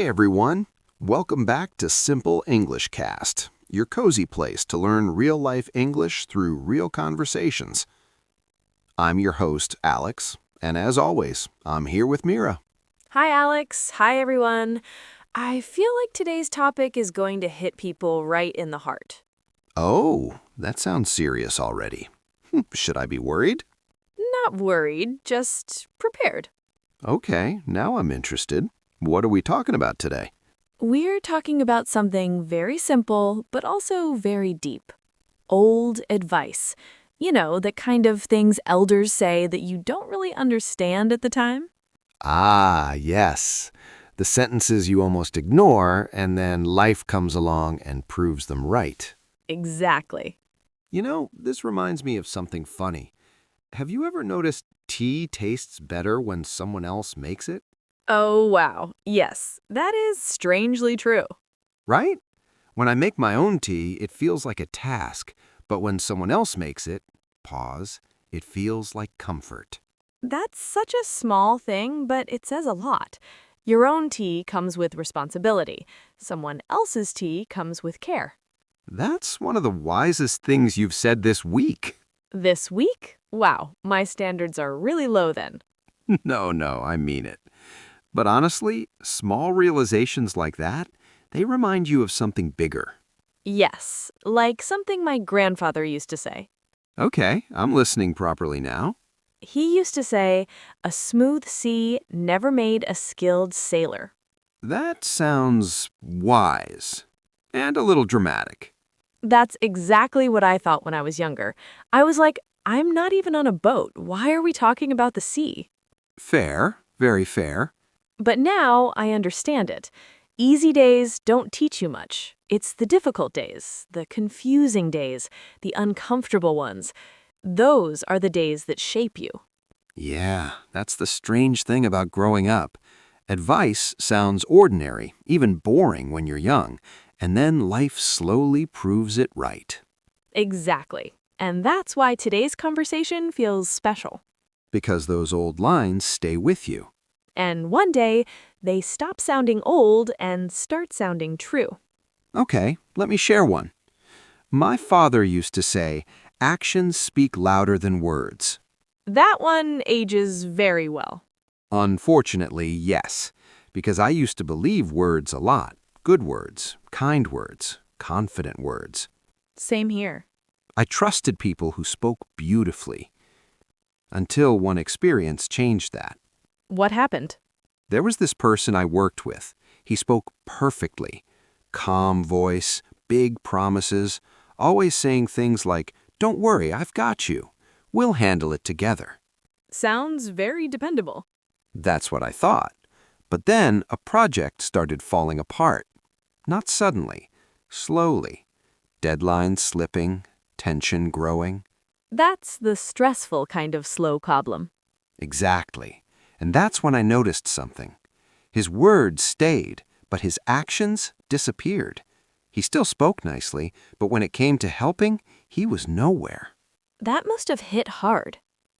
Hey everyone, welcome back to Simple English Cast, your cozy place to learn real-life English through real conversations. I'm your host, Alex, and as always, I'm here with Mira. Hi, Alex. Hi, everyone. I feel like today's topic is going to hit people right in the heart. Oh, that sounds serious already. Should I be worried? Not worried, just prepared. Okay, now I'm interested. What are we talking about today? We're talking about something very simple, but also very deep. Old advice. You know, the kind of things elders say that you don't really understand at the time. Ah, yes. The sentences you almost ignore, and then life comes along and proves them right. Exactly. You know, this reminds me of something funny. Have you ever noticed tea tastes better when someone else makes it? Oh, wow. Yes, that is strangely true. Right? When I make my own tea, it feels like a task, but when someone else makes it, pause, it feels like comfort. That's such a small thing, but it says a lot. Your own tea comes with responsibility. Someone else's tea comes with care. That's one of the wisest things you've said this week. This week? Wow, my standards are really low then. No, I mean it. But honestly, small realizations like that, they remind you of something bigger. Yes, like something my grandfather used to say. Okay, I'm listening properly now. He used to say, "A smooth sea never made a skilled sailor." That sounds wise and a little dramatic. That's exactly what I thought when I was younger. I was like, I'm not even on a boat. Why are we talking about the sea? Fair, very fair. But now I understand it. Easy days don't teach you much. It's the difficult days, the confusing days, the uncomfortable ones. Those are the days that shape you. Yeah, that's the strange thing about growing up. Advice sounds ordinary, even boring when you're young, and then life slowly proves it right. Exactly. And that's why today's conversation feels special. Because those old lines stay with you. And one day, they stop sounding old and start sounding true. Okay, let me share one. My father used to say, actions speak louder than words. That one ages very well. Unfortunately, yes, because I used to believe words a lot. Good words, kind words, confident words. Same here. I trusted people who spoke beautifully. Until one experience changed that. What happened? There was this person I worked with. He spoke perfectly. Calm voice, big promises, always saying things like, "Don't worry, I've got you. We'll handle it together." Sounds very dependable. That's what I thought. But then a project started falling apart. Not suddenly, slowly. Deadlines slipping, tension growing. That's the stressful kind of slow problem. Exactly. And that's when I noticed something. His words stayed, but his actions disappeared. He still spoke nicely, but when it came to helping, he was nowhere. That must have hit hard.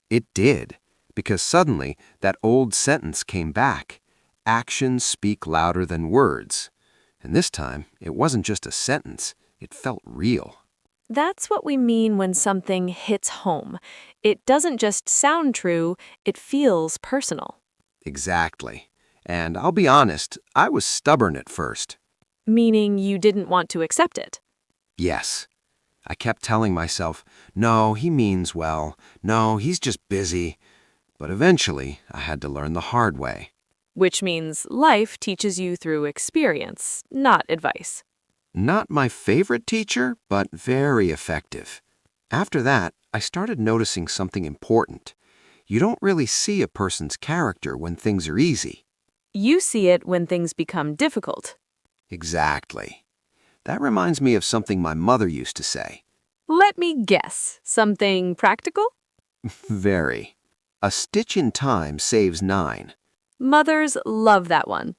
It did, because suddenly that old sentence came back. Actions speak louder than words. And this time, it wasn't just a sentence, it felt real. That's what we mean when something hits home. It doesn't just sound true, it feels personal. Exactly. And I'll be honest, I was stubborn at first. Meaning you didn't want to accept it. Yes. I kept telling myself, no, he means well. No, he's just busy. But eventually, I had to learn the hard way. Which means life teaches you through experience, not advice. Not my favorite teacher, but very effective. After that, I started noticing something important. You don't really see a person's character when things are easy. You see it when things become difficult. Exactly. That reminds me of something my mother used to say. Let me guess. Something practical? Very. A stitch in time saves 9. Mothers love that one.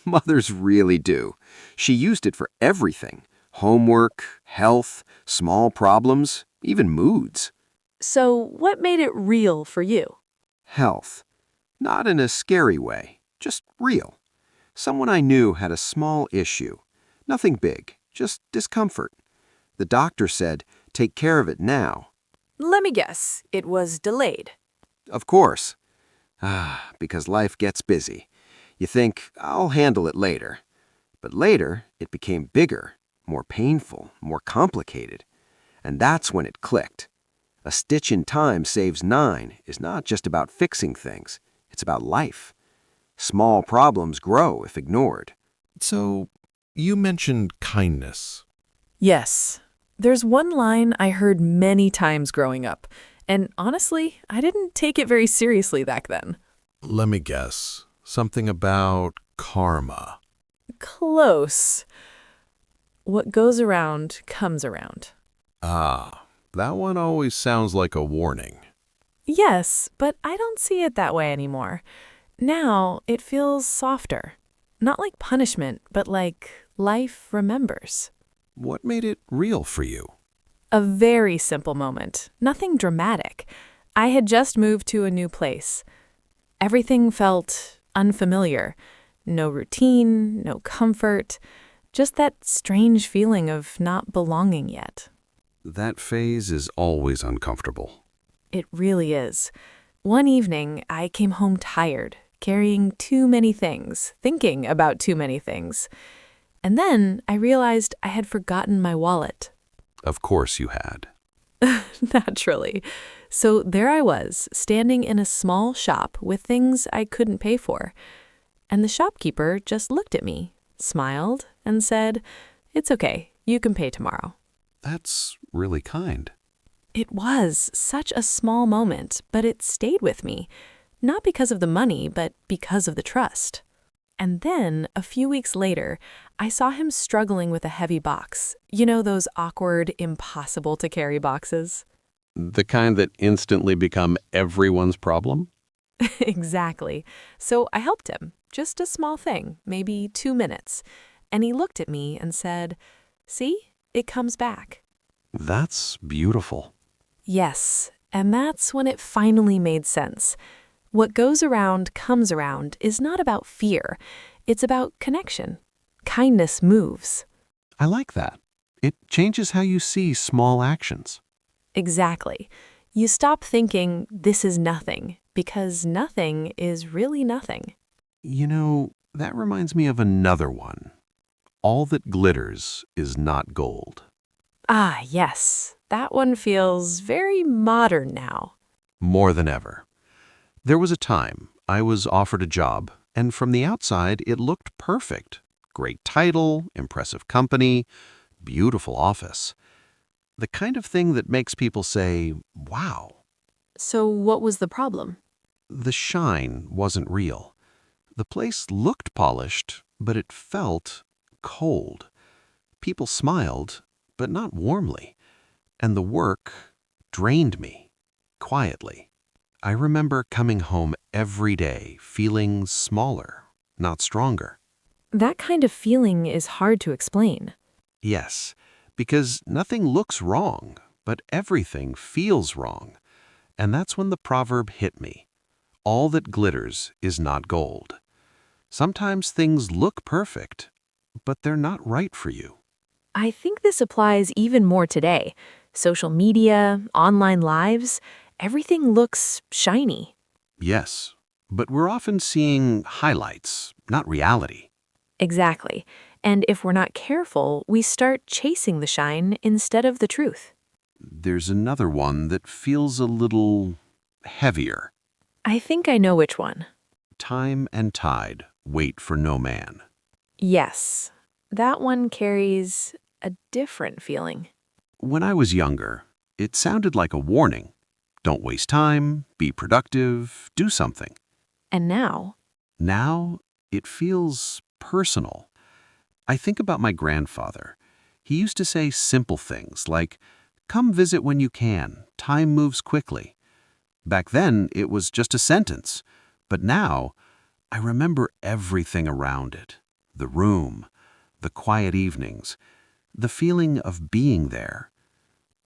Mothers really do. She used it for everything. Homework, health, small problems, even moods. So, what made it real for you? Health. Not in a scary way, just real. Someone I knew had a small issue. Nothing big, just discomfort. The doctor said, take care of it now. Let me guess, it was delayed. Of course. Because life gets busy. You think, I'll handle it later. But later, it became bigger, more painful, more complicated. And that's when it clicked. A stitch in time saves 9 is not just about fixing things. It's about life. Small problems grow if ignored. So, you mentioned kindness. Yes. There's one line I heard many times growing up, and honestly, I didn't take it very seriously back then. Let me guess. Something about karma. Close. What goes around comes around. Ah, that one always sounds like a warning. Yes, but I don't see it that way anymore. Now it feels softer. Not like punishment, but like life remembers. What made it real for you? A very simple moment, nothing dramatic. I had just moved to a new place. Everything felt unfamiliar. No routine, no comfort, just that strange feeling of not belonging yet. That phase is always uncomfortable. It really is. One evening, I came home tired, carrying too many things, thinking about too many things. And then I realized I had forgotten my wallet. Of course you had. Naturally. So there I was, standing in a small shop with things I couldn't pay for. And the shopkeeper just looked at me, smiled, and said, "It's okay, you can pay tomorrow." That's really kind. It was such a small moment, but it stayed with me. Not because of the money, but because of the trust. And then, a few weeks later, I saw him struggling with a heavy box. You know those awkward, impossible-to-carry boxes? The kind that instantly become everyone's problem? Exactly. So I helped him. Just a small thing, maybe 2 minutes. And he looked at me and said, "See, it comes back." That's beautiful. Yes, and that's when it finally made sense. What goes around comes around is not about fear. It's about connection. Kindness moves. I like that. It changes how you see small actions. Exactly. You stop thinking, this is nothing, because nothing is really nothing. You know, that reminds me of another one. All that glitters is not gold. Ah, yes. That one feels very modern now. More than ever. There was a time I was offered a job, and from the outside it looked perfect. Great title, impressive company, beautiful office. The kind of thing that makes people say, wow. So what was the problem? The shine wasn't real. The place looked polished, but it felt cold. People smiled, but not warmly. And the work drained me, quietly. I remember coming home every day feeling smaller, not stronger. That kind of feeling is hard to explain. Yes, because nothing looks wrong, but everything feels wrong. And that's when the proverb hit me. All that glitters is not gold. Sometimes things look perfect, but they're not right for you. I think this applies even more today. Social media, online lives, everything looks shiny. Yes, but we're often seeing highlights, not reality. Exactly. And if we're not careful, we start chasing the shine instead of the truth. There's another one that feels a little heavier. I think I know which one. Time and tide wait for no man. Yes, that one carries a different feeling. When I was younger, it sounded like a warning. Don't waste time, be productive, do something. And now, Now, it feels personal. I think about my grandfather. He used to say simple things like, "Come visit when you can, time moves quickly." Back then, it was just a sentence. But now, I remember everything around it. The room, the quiet evenings, the feeling of being there.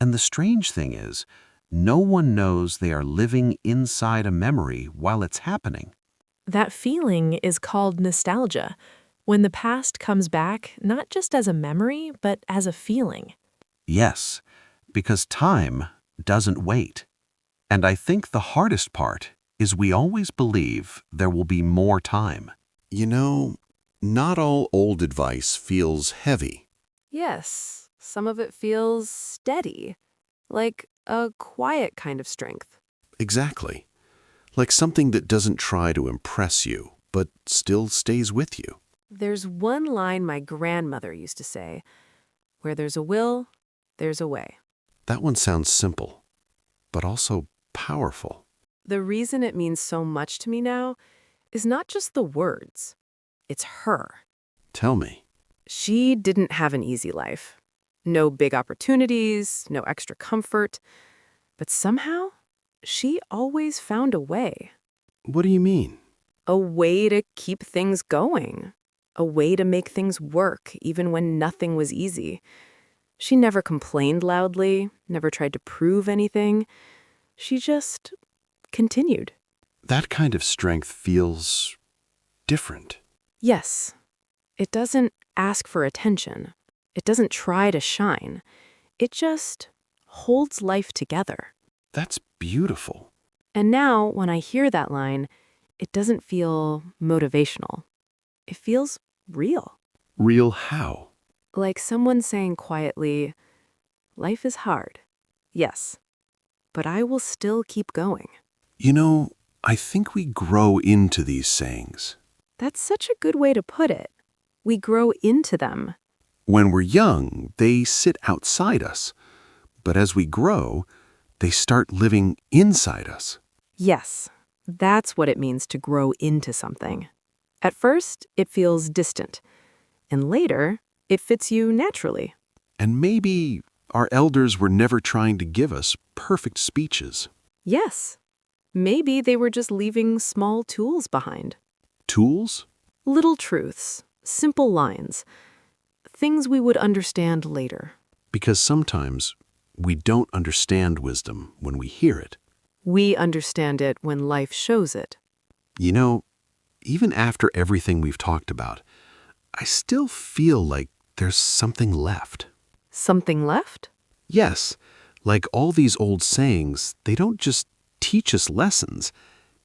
And the strange thing is, no one knows they are living inside a memory while it's happening. that feeling is called nostalgia. When the past comes back, not just as a memory, but as a feeling. Yes, because time doesn't wait. And I think the hardest part is we always believe there will be more time. You know, not all old advice feels heavy. Yes, some of it feels steady, like a quiet kind of strength. Exactly. Like something that doesn't try to impress you, but still stays with you. There's one line my grandmother used to say, where there's a will, there's a way. That one sounds simple, but also powerful. The reason it means so much to me now is not just the words, it's her. Tell me. She didn't have an easy life. No big opportunities, no extra comfort. But somehow, she always found a way. What do you mean? A way to keep things going. A way to make things work, even when nothing was easy. She never complained loudly, never tried to prove anything. She just continued. That kind of strength feels different. Yes, it doesn't ask for attention. It doesn't try to shine. It just holds life together. That's beautiful. And now, when I hear that line, it doesn't feel motivational. It feels real. Real how? Like someone saying quietly, life is hard. Yes, but I will still keep going. You know, I think we grow into these sayings. That's such a good way to put it. We grow into them. When we're young, they sit outside us. But as we grow, they start living inside us. Yes, that's what it means to grow into something. At first, it feels distant. And later, it fits you naturally. And maybe our elders were never trying to give us perfect speeches. Yes, maybe they were just leaving small tools behind. Tools? Little truths, simple lines, things we would understand later. Because sometimes we don't understand wisdom when we hear it. We understand it when life shows it. You know, even after everything we've talked about, I still feel like there's something left. Something left? Yes, like all these old sayings, they don't just teach us lessons,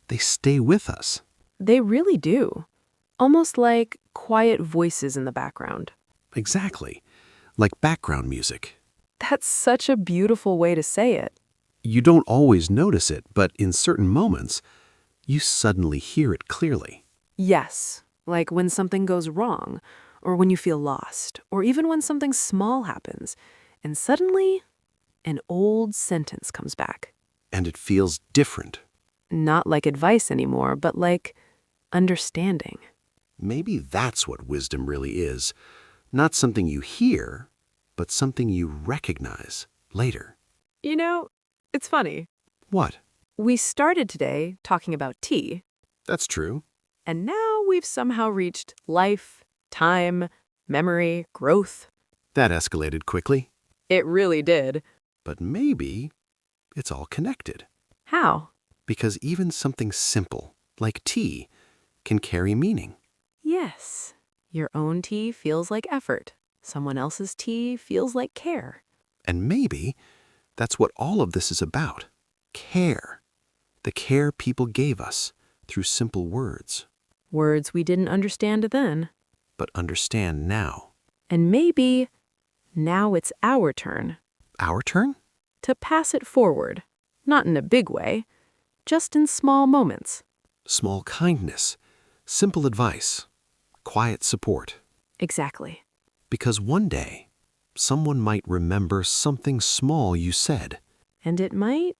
they stay with us. They really do. Almost like quiet voices in the background. Exactly, like background music. That's such a beautiful way to say it. You don't always notice it, but in certain moments, you suddenly hear it clearly. Yes, like when something goes wrong, or when you feel lost, or even when something small happens, and suddenly an old sentence comes back. And it feels different. Not like advice anymore, but like understanding. Maybe that's what wisdom really is. Not something you hear, but something you recognize later. You know, it's funny. What? We started today talking about tea, That's true. and now we've somehow reached life, time, memory, growth. That escalated quickly. It really did. But maybe it's all connected. How? Because even something simple, like tea, can carry meaning. Yes. Your own tea feels like effort. Someone else's tea feels like care. And maybe that's what all of this is about. Care. The care people gave us through simple words, Words we didn't understand then. but understand now. And maybe now it's our turn Our turn? to pass it forward. Not in a big way, just in small moments. Small kindness, simple advice, quiet support. Exactly. Because one day, someone might remember something small you said. And it might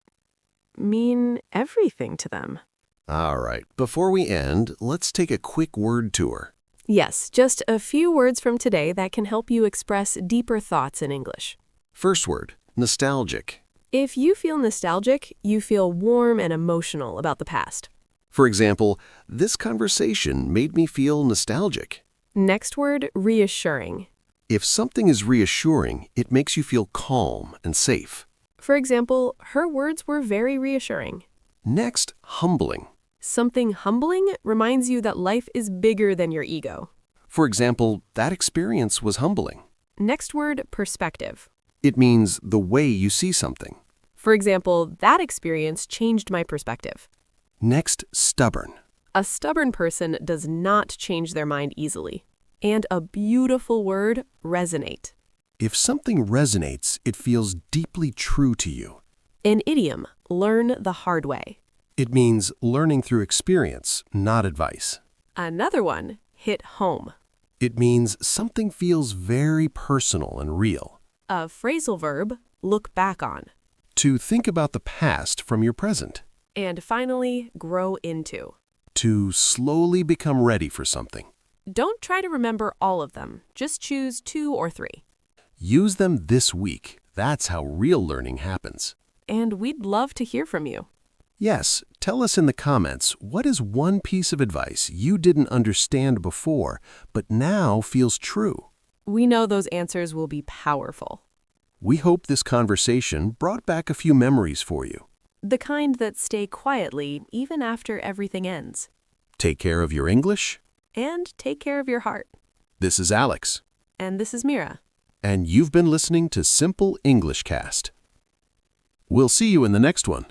mean everything to them. All right, before we end, let's take a quick word tour. Yes, just a few words from today that can help you express deeper thoughts in English. First word, nostalgic. If you feel nostalgic, you feel warm and emotional about the past. For example, this conversation made me feel nostalgic. Next word, reassuring. If something is reassuring, it makes you feel calm and safe. For example, her words were very reassuring. Next, humbling. Something humbling reminds you that life is bigger than your ego. For example, that experience was humbling. Next word, perspective. It means the way you see something. For example, that experience changed my perspective. Next, stubborn. A stubborn person does not change their mind easily. And a beautiful word, resonate. If something resonates, it feels deeply true to you. An idiom, learn the hard way. It means learning through experience, not advice. Another one, hit home. It means something feels very personal and real. A phrasal verb, look back on. To think about the past from your present. And finally, grow into. To slowly become ready for something. Don't try to remember all of them. Just choose 2 or 3. Use them this week. That's how real learning happens. And we'd love to hear from you. Yes, tell us in the comments, what is one piece of advice you didn't understand before, but now feels true? We know those answers will be powerful. We hope this conversation brought back a few memories for you. The kind that stay quietly even after everything ends. Take care of your English. And take care of your heart. This is Alex. And this is Mira. And you've been listening to Simple English Cast. We'll see you in the next one.